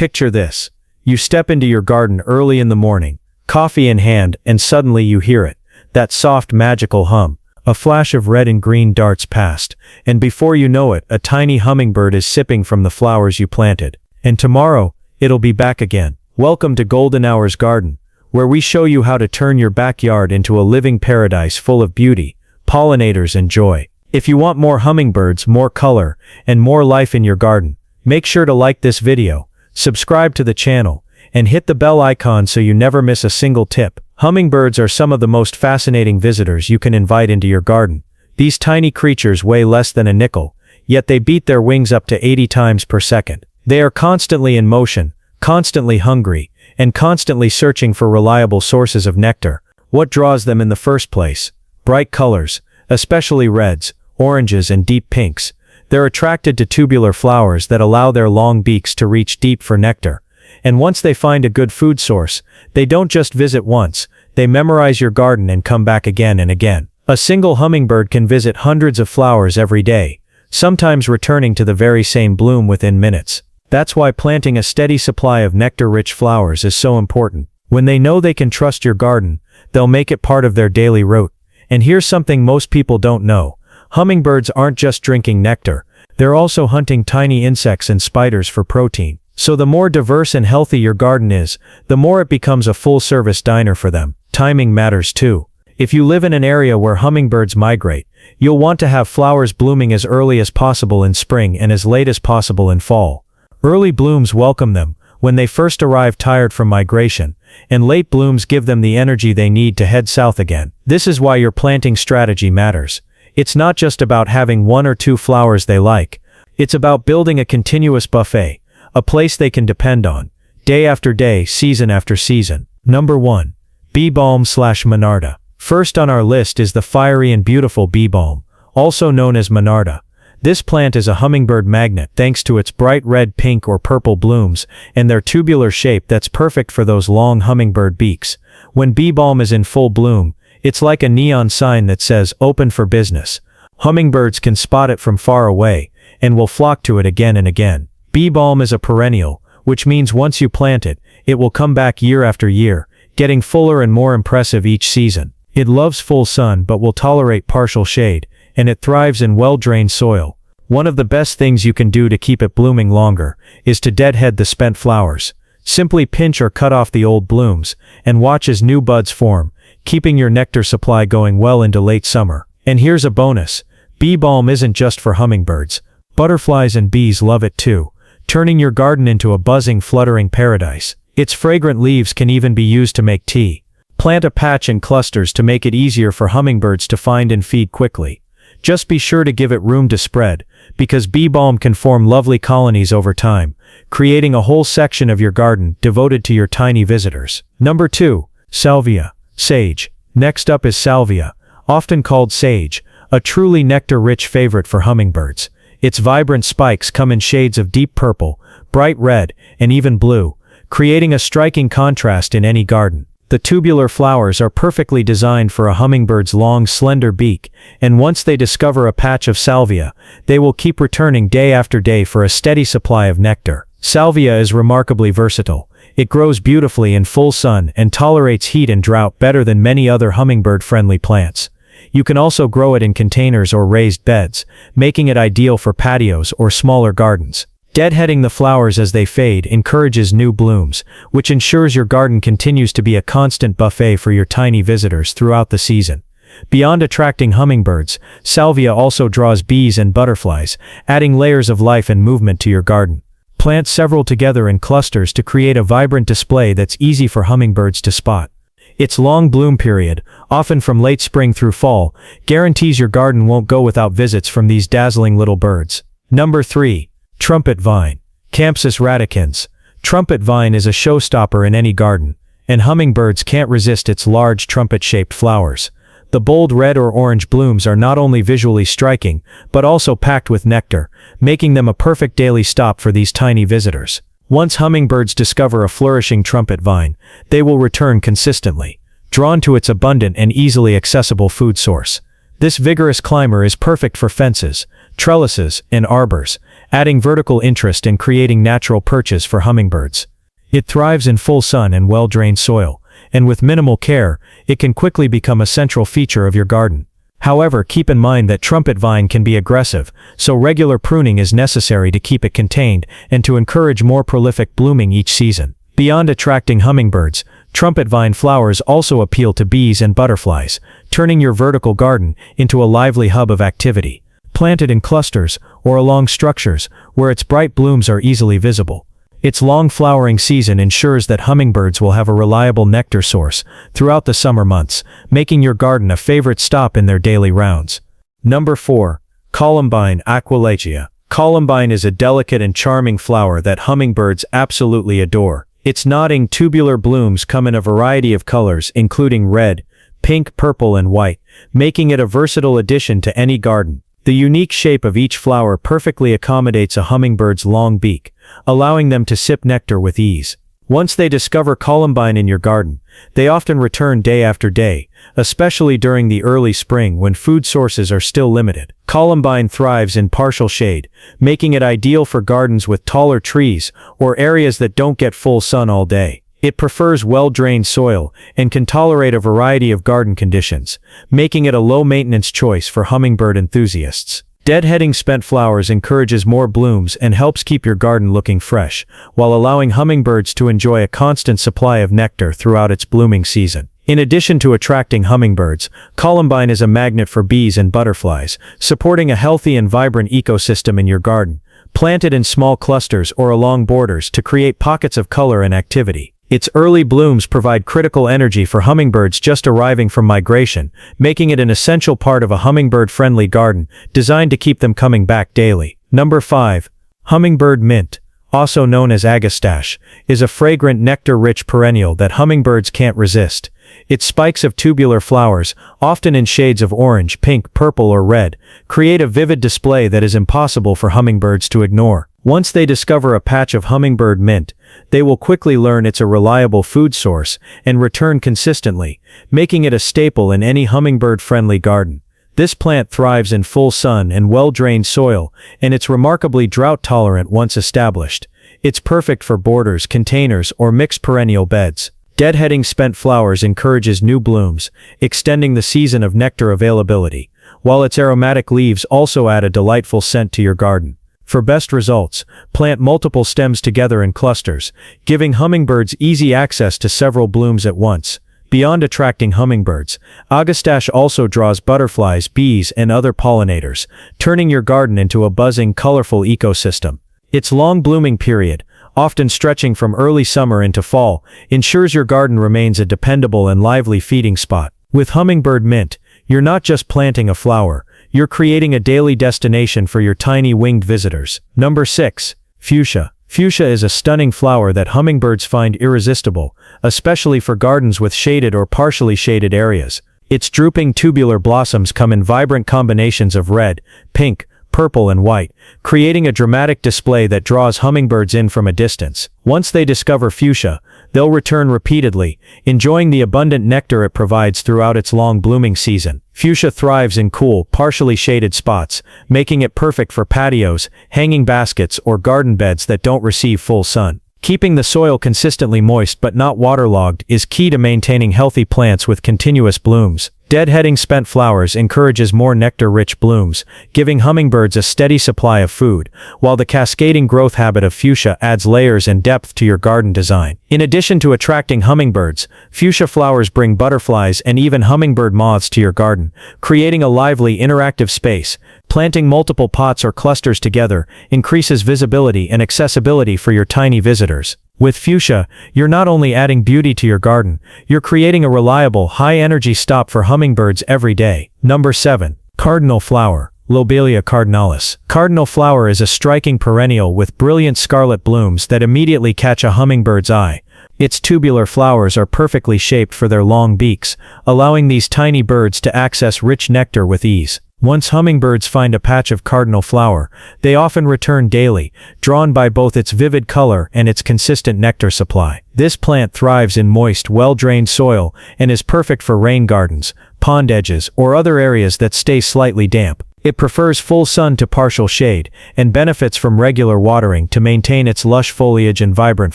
Picture this. You step into your garden early in the morning, coffee in hand, and suddenly you hear it. That soft, magical hum. A flash of red and green darts past, and before you know it, a tiny hummingbird is sipping from the flowers you planted. And tomorrow, it'll be back again. Welcome to Golden Hours Garden, where we show you how to turn your backyard into a living paradise full of beauty, pollinators, and joy. If you want more hummingbirds, more color, and more life in your garden, make sure to like this video, subscribe to the channel, and hit the bell icon so you never miss a single tip. Hummingbirds are some of the most fascinating visitors you can invite into your garden. These tiny creatures weigh less than a nickel, yet they beat their wings up to 80 times per second. They are constantly in motion, constantly hungry, and constantly searching for reliable sources of nectar. What draws them in the first place? Bright colors, especially reds, oranges, and deep pinks. They're attracted to tubular flowers that allow their long beaks to reach deep for nectar. And once they find a good food source, they don't just visit once, they memorize your garden and come back again and again. A single hummingbird can visit hundreds of flowers every day, sometimes returning to the very same bloom within minutes. That's why planting a steady supply of nectar-rich flowers is so important. When they know they can trust your garden, they'll make it part of their daily route. And here's something most people don't know. Hummingbirds aren't just drinking nectar, they're also hunting tiny insects and spiders for protein. So the more diverse and healthy your garden is, the more it becomes a full-service diner for them. Timing matters too. If you live in an area where hummingbirds migrate, you'll want to have flowers blooming as early as possible in spring and as late as possible in fall. Early blooms welcome them when they first arrive tired from migration, and late blooms give them the energy they need to head south again. This is why your planting strategy matters. It's not just about having one or two flowers they like. It's about building a continuous buffet, a place they can depend on, day after day, season after season. Number 1. Bee Balm / Monarda. First on our list is the fiery and beautiful bee balm, also known as Monarda. This plant is a hummingbird magnet thanks to its bright red, pink, or purple blooms and their tubular shape that's perfect for those long hummingbird beaks. When bee balm is in full bloom, it's like a neon sign that says, "Open for business." Hummingbirds can spot it from far away, and will flock to it again and again. Bee balm is a perennial, which means once you plant it, it will come back year after year, getting fuller and more impressive each season. It loves full sun but will tolerate partial shade, and it thrives in well-drained soil. One of the best things you can do to keep it blooming longer is to deadhead the spent flowers. Simply pinch or cut off the old blooms, and watch as new buds form, keeping your nectar supply going well into late summer. And here's a bonus. Bee balm isn't just for hummingbirds. Butterflies and bees love it too, turning your garden into a buzzing, fluttering paradise. Its fragrant leaves can even be used to make tea. Plant a patch in clusters to make it easier for hummingbirds to find and feed quickly. Just be sure to give it room to spread, because bee balm can form lovely colonies over time, creating a whole section of your garden devoted to your tiny visitors. Number 2. Salvia. Sage. Next up is salvia, often called sage, a truly nectar-rich favorite for hummingbirds. Its vibrant spikes come in shades of deep purple, bright red, and even blue, creating a striking contrast in any garden. The tubular flowers are perfectly designed for a hummingbird's long, slender beak, and once they discover a patch of salvia, they will keep returning day after day for a steady supply of nectar. Salvia is remarkably versatile. It grows beautifully in full sun and tolerates heat and drought better than many other hummingbird-friendly plants. You can also grow it in containers or raised beds, making it ideal for patios or smaller gardens. Deadheading the flowers as they fade encourages new blooms, which ensures your garden continues to be a constant buffet for your tiny visitors throughout the season. Beyond attracting hummingbirds, salvia also draws bees and butterflies, adding layers of life and movement to your garden. Plant several together in clusters to create a vibrant display that's easy for hummingbirds to spot. Its long bloom period, often from late spring through fall, guarantees your garden won't go without visits from these dazzling little birds. Number 3. Trumpet Vine. Campsis radicans. Trumpet vine is a showstopper in any garden, and hummingbirds can't resist its large trumpet-shaped flowers. The bold red or orange blooms are not only visually striking, but also packed with nectar, making them a perfect daily stop for these tiny visitors. Once hummingbirds discover a flourishing trumpet vine, they will return consistently, drawn to its abundant and easily accessible food source. This vigorous climber is perfect for fences, trellises, and arbors, adding vertical interest and creating natural perches for hummingbirds. It thrives in full sun and well-drained soil, and with minimal care, it can quickly become a central feature of your garden. However, keep in mind that trumpet vine can be aggressive, so regular pruning is necessary to keep it contained and to encourage more prolific blooming each season. Beyond attracting hummingbirds, trumpet vine flowers also appeal to bees and butterflies, turning your vertical garden into a lively hub of activity. Planted in clusters or along structures where its bright blooms are easily visible, its long flowering season ensures that hummingbirds will have a reliable nectar source throughout the summer months, making your garden a favorite stop in their daily rounds. Number 4. Columbine Aquilegia. Columbine is a delicate and charming flower that hummingbirds absolutely adore. Its nodding tubular blooms come in a variety of colors, including red, pink, purple, and white, making it a versatile addition to any garden. The unique shape of each flower perfectly accommodates a hummingbird's long beak, allowing them to sip nectar with ease. Once they discover columbine in your garden, they often return day after day, especially during the early spring when food sources are still limited. Columbine thrives in partial shade, making it ideal for gardens with taller trees or areas that don't get full sun all day. It prefers well-drained soil and can tolerate a variety of garden conditions, making it a low-maintenance choice for hummingbird enthusiasts. Deadheading spent flowers encourages more blooms and helps keep your garden looking fresh, while allowing hummingbirds to enjoy a constant supply of nectar throughout its blooming season. In addition to attracting hummingbirds, columbine is a magnet for bees and butterflies, supporting a healthy and vibrant ecosystem in your garden. Planted in small clusters or along borders to create pockets of color and activity. Its early blooms provide critical energy for hummingbirds just arriving from migration, making it an essential part of a hummingbird-friendly garden, designed to keep them coming back daily. Number 5. Hummingbird mint, also known as agastache, is a fragrant nectar-rich perennial that hummingbirds can't resist. Its spikes of tubular flowers, often in shades of orange, pink, purple, or red, create a vivid display that is impossible for hummingbirds to ignore. Once they discover a patch of hummingbird mint, they will quickly learn it's a reliable food source and return consistently, making it a staple in any hummingbird-friendly garden. This plant thrives in full sun and well-drained soil, and it's remarkably drought-tolerant once established. It's perfect for borders, containers, or mixed perennial beds. Deadheading spent flowers encourages new blooms, extending the season of nectar availability, while its aromatic leaves also add a delightful scent to your garden. For best results, plant multiple stems together in clusters, giving hummingbirds easy access to several blooms at once. Beyond attracting hummingbirds, agastache also draws butterflies, bees, and other pollinators, turning your garden into a buzzing, colorful ecosystem. Its long blooming period, often stretching from early summer into fall, ensures your garden remains a dependable and lively feeding spot. With hummingbird mint, you're not just planting a flower, you're creating a daily destination for your tiny winged visitors. Number 6. Fuchsia. Fuchsia is a stunning flower that hummingbirds find irresistible, especially for gardens with shaded or partially shaded areas. Its drooping tubular blossoms come in vibrant combinations of red, pink, purple, and white, creating a dramatic display that draws hummingbirds in from a distance. Once they discover fuchsia, they'll return repeatedly, enjoying the abundant nectar it provides throughout its long blooming season. Fuchsia thrives in cool, partially shaded spots, making it perfect for patios, hanging baskets, or garden beds that don't receive full sun. Keeping the soil consistently moist but not waterlogged is key to maintaining healthy plants with continuous blooms. Deadheading spent flowers encourages more nectar-rich blooms, giving hummingbirds a steady supply of food, while the cascading growth habit of fuchsia adds layers and depth to your garden design. In addition to attracting hummingbirds, fuchsia flowers bring butterflies and even hummingbird moths to your garden, creating a lively, interactive space. Planting multiple pots or clusters together increases visibility and accessibility for your tiny visitors. With fuchsia, you're not only adding beauty to your garden, you're creating a reliable, high-energy stop for hummingbirds every day. Number 7. Cardinal flower, Lobelia cardinalis. Cardinal flower is a striking perennial with brilliant scarlet blooms that immediately catch a hummingbird's eye. Its tubular flowers are perfectly shaped for their long beaks, allowing these tiny birds to access rich nectar with ease. Once hummingbirds find a patch of cardinal flower, they often return daily, drawn by both its vivid color and its consistent nectar supply. This plant thrives in moist, well-drained soil and is perfect for rain gardens, pond edges, or other areas that stay slightly damp. It prefers full sun to partial shade, and benefits from regular watering to maintain its lush foliage and vibrant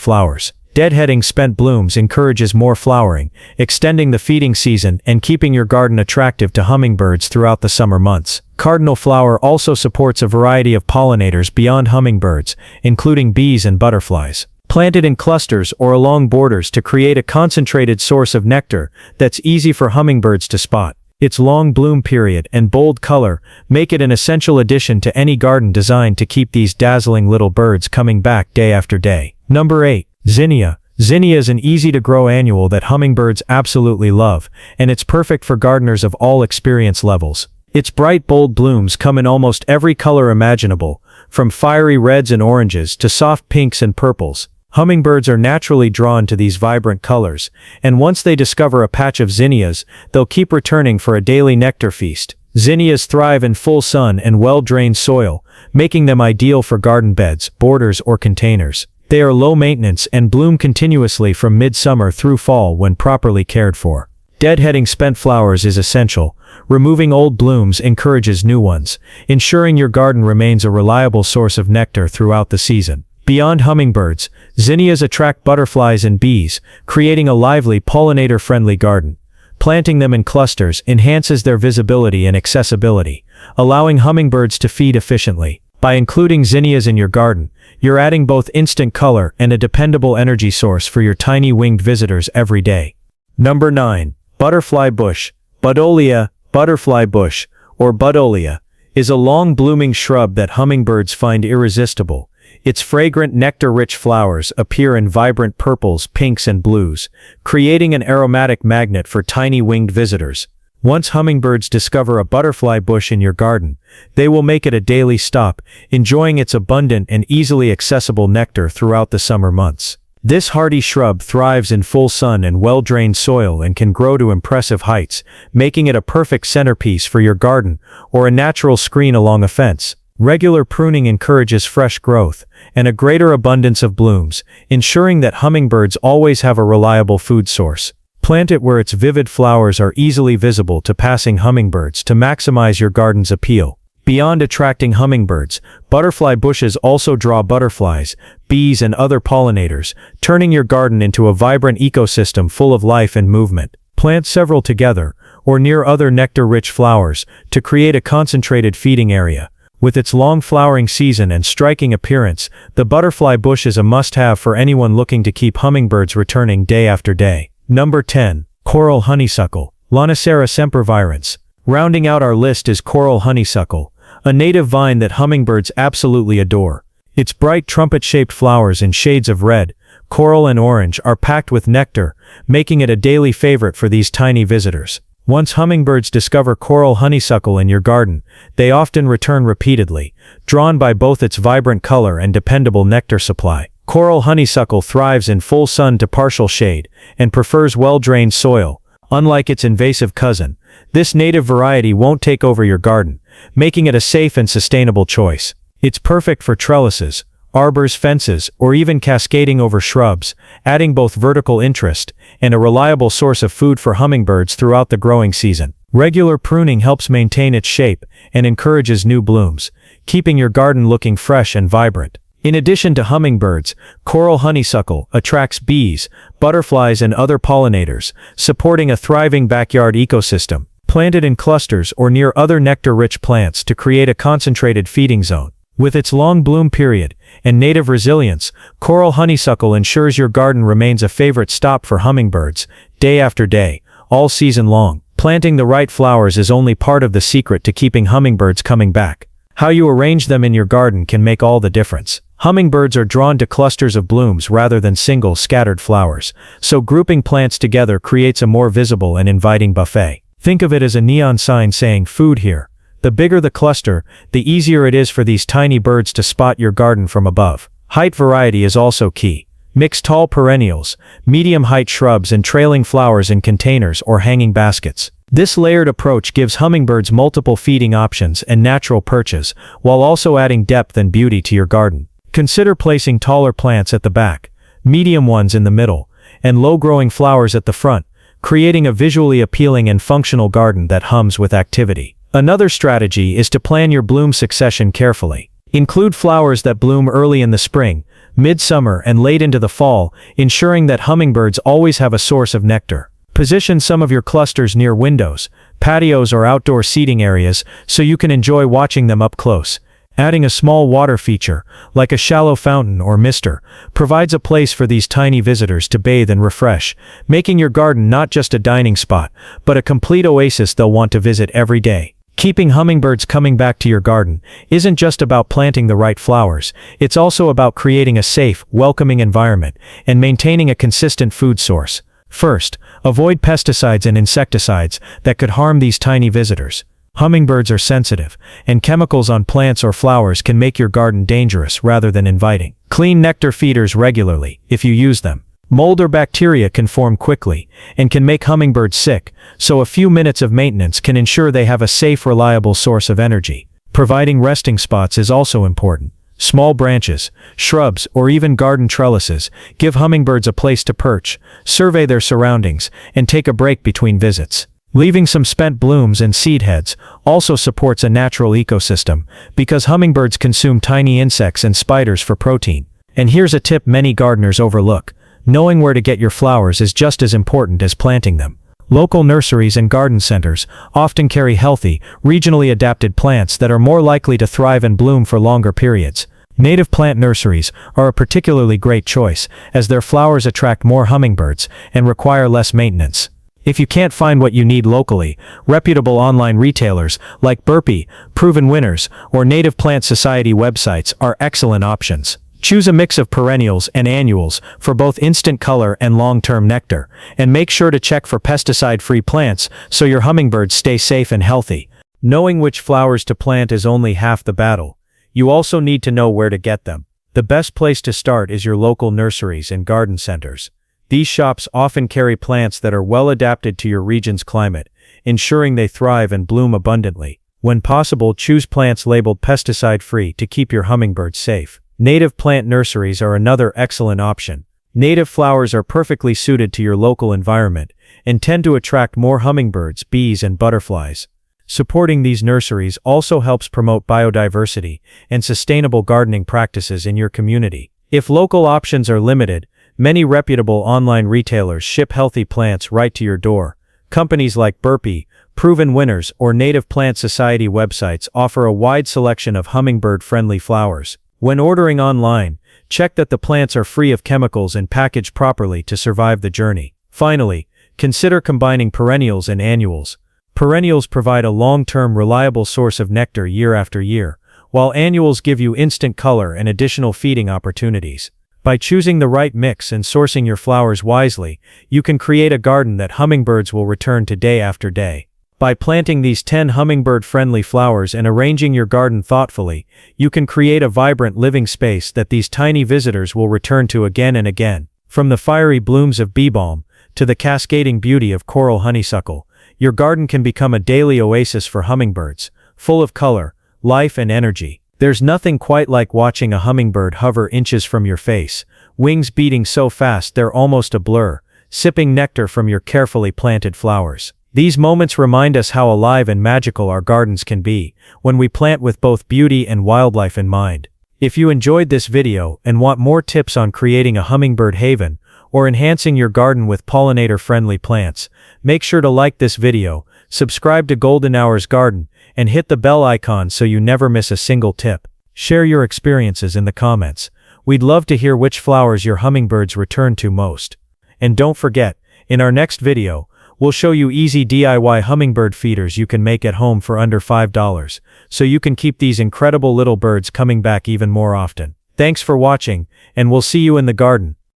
flowers. Deadheading spent blooms encourages more flowering, extending the feeding season and keeping your garden attractive to hummingbirds throughout the summer months. Cardinal flower also supports a variety of pollinators beyond hummingbirds, including bees and butterflies. Planted in clusters or along borders to create a concentrated source of nectar that's easy for hummingbirds to spot. Its long bloom period and bold color make it an essential addition to any garden designed to keep these dazzling little birds coming back day after day. Number 8. Zinnia. Zinnia is an easy-to-grow annual that hummingbirds absolutely love, and it's perfect for gardeners of all experience levels. Its bright, bold blooms come in almost every color imaginable, from fiery reds and oranges to soft pinks and purples. Hummingbirds are naturally drawn to these vibrant colors, and once they discover a patch of zinnias, they'll keep returning for a daily nectar feast. Zinnias thrive in full sun and well-drained soil, making them ideal for garden beds, borders, or containers. They are low maintenance and bloom continuously from midsummer through fall when properly cared for. Deadheading spent flowers is essential. Removing old blooms encourages new ones, ensuring your garden remains a reliable source of nectar throughout the season. Beyond hummingbirds, zinnias attract butterflies and bees, creating a lively, pollinator-friendly garden. Planting them in clusters enhances their visibility and accessibility, allowing hummingbirds to feed efficiently. By including zinnias in your garden, you're adding both instant color and a dependable energy source for your tiny winged visitors every day. Number 9. Butterfly bush. Buddleia, butterfly bush, or buddleia, is a long-blooming shrub that hummingbirds find irresistible. Its fragrant nectar-rich flowers appear in vibrant purples, pinks, and blues, creating an aromatic magnet for tiny winged visitors. Once hummingbirds discover a butterfly bush in your garden, they will make it a daily stop, enjoying its abundant and easily accessible nectar throughout the summer months. This hardy shrub thrives in full sun and well-drained soil and can grow to impressive heights, making it a perfect centerpiece for your garden or a natural screen along a fence. Regular pruning encourages fresh growth and a greater abundance of blooms, ensuring that hummingbirds always have a reliable food source. Plant it where its vivid flowers are easily visible to passing hummingbirds to maximize your garden's appeal. Beyond attracting hummingbirds, butterfly bushes also draw butterflies, bees, and other pollinators, turning your garden into a vibrant ecosystem full of life and movement. Plant several together, or near other nectar-rich flowers, to create a concentrated feeding area. With its long flowering season and striking appearance, the butterfly bush is a must-have for anyone looking to keep hummingbirds returning day after day. Number 10. Coral honeysuckle. Lonicera sempervirens. Rounding out our list is coral honeysuckle, a native vine that hummingbirds absolutely adore. Its bright trumpet-shaped flowers in shades of red, coral, and orange are packed with nectar, making it a daily favorite for these tiny visitors. Once hummingbirds discover coral honeysuckle in your garden, they often return repeatedly, drawn by both its vibrant color and dependable nectar supply. Coral honeysuckle thrives in full sun to partial shade, and prefers well-drained soil. Unlike its invasive cousin, this native variety won't take over your garden, making it a safe and sustainable choice. It's perfect for trellises, arbors, fences, or even cascading over shrubs, adding both vertical interest and a reliable source of food for hummingbirds throughout the growing season. Regular pruning helps maintain its shape and encourages new blooms, keeping your garden looking fresh and vibrant. In addition to hummingbirds, coral honeysuckle attracts bees, butterflies, and other pollinators, supporting a thriving backyard ecosystem. Planted in clusters or near other nectar-rich plants to create a concentrated feeding zone. With its long bloom period and native resilience, coral honeysuckle ensures your garden remains a favorite stop for hummingbirds, day after day, all season long. Planting the right flowers is only part of the secret to keeping hummingbirds coming back. How you arrange them in your garden can make all the difference. Hummingbirds are drawn to clusters of blooms rather than single, scattered flowers, so grouping plants together creates a more visible and inviting buffet. Think of it as a neon sign saying "Food here." The bigger the cluster, the easier it is for these tiny birds to spot your garden from above. Height variety is also key. Mix tall perennials, medium-height shrubs, and trailing flowers in containers or hanging baskets. This layered approach gives hummingbirds multiple feeding options and natural perches, while also adding depth and beauty to your garden. Consider placing taller plants at the back, medium ones in the middle, and low-growing flowers at the front, creating a visually appealing and functional garden that hums with activity. Another strategy is to plan your bloom succession carefully. Include flowers that bloom early in the spring, midsummer, and late into the fall, ensuring that hummingbirds always have a source of nectar. Position some of your clusters near windows, patios, or outdoor seating areas so you can enjoy watching them up close. Adding a small water feature, like a shallow fountain or mister, provides a place for these tiny visitors to bathe and refresh, making your garden not just a dining spot, but a complete oasis they'll want to visit every day. Keeping hummingbirds coming back to your garden isn't just about planting the right flowers, it's also about creating a safe, welcoming environment and maintaining a consistent food source. First, avoid pesticides and insecticides that could harm these tiny visitors. Hummingbirds are sensitive, and chemicals on plants or flowers can make your garden dangerous rather than inviting. Clean nectar feeders regularly, if you use them. Mold or bacteria can form quickly, and can make hummingbirds sick, so a few minutes of maintenance can ensure they have a safe, reliable source of energy. Providing resting spots is also important. Small branches, shrubs, or even garden trellises give hummingbirds a place to perch, survey their surroundings, and take a break between visits. Leaving some spent blooms and seed heads also supports a natural ecosystem, because hummingbirds consume tiny insects and spiders for protein. And here's a tip many gardeners overlook. Knowing where to get your flowers is just as important as planting them. Local nurseries and garden centers often carry healthy, regionally adapted plants that are more likely to thrive and bloom for longer periods. Native plant nurseries are a particularly great choice, as their flowers attract more hummingbirds and require less maintenance. If you can't find what you need locally, reputable online retailers like Burpee, Proven Winners, or Native Plant Society websites are excellent options. Choose a mix of perennials and annuals for both instant color and long-term nectar, and make sure to check for pesticide-free plants so your hummingbirds stay safe and healthy. Knowing which flowers to plant is only half the battle. You also need to know where to get them. The best place to start is your local nurseries and garden centers. These shops often carry plants that are well adapted to your region's climate, ensuring they thrive and bloom abundantly. When possible, choose plants labeled pesticide-free to keep your hummingbirds safe. Native plant nurseries are another excellent option. Native flowers are perfectly suited to your local environment and tend to attract more hummingbirds, bees, and butterflies. Supporting these nurseries also helps promote biodiversity and sustainable gardening practices in your community. If local options are limited, many reputable online retailers ship healthy plants right to your door. Companies like Burpee, Proven Winners, or Native Plant Society websites offer a wide selection of hummingbird-friendly flowers. When ordering online, check that the plants are free of chemicals and packaged properly to survive the journey. Finally, consider combining perennials and annuals. Perennials provide a long-term, reliable source of nectar year after year, while annuals give you instant color and additional feeding opportunities. By choosing the right mix and sourcing your flowers wisely, you can create a garden that hummingbirds will return to day after day. By planting these 10 hummingbird-friendly flowers and arranging your garden thoughtfully, you can create a vibrant living space that these tiny visitors will return to again and again. From the fiery blooms of bee balm to the cascading beauty of coral honeysuckle, your garden can become a daily oasis for hummingbirds, full of color, life, and energy. There's nothing quite like watching a hummingbird hover inches from your face, wings beating so fast they're almost a blur, sipping nectar from your carefully planted flowers. These moments remind us how alive and magical our gardens can be when we plant with both beauty and wildlife in mind. If you enjoyed this video and want more tips on creating a hummingbird haven or enhancing your garden with pollinator-friendly plants, make sure to like this video, subscribe to Golden Hours Garden, and hit the bell icon so you never miss a single tip. Share your experiences in the comments. We'd love to hear which flowers your hummingbirds return to most. And don't forget, in our next video, we'll show you easy DIY hummingbird feeders you can make at home for under $5, so you can keep these incredible little birds coming back even more often. Thanks for watching, and we'll see you in the garden.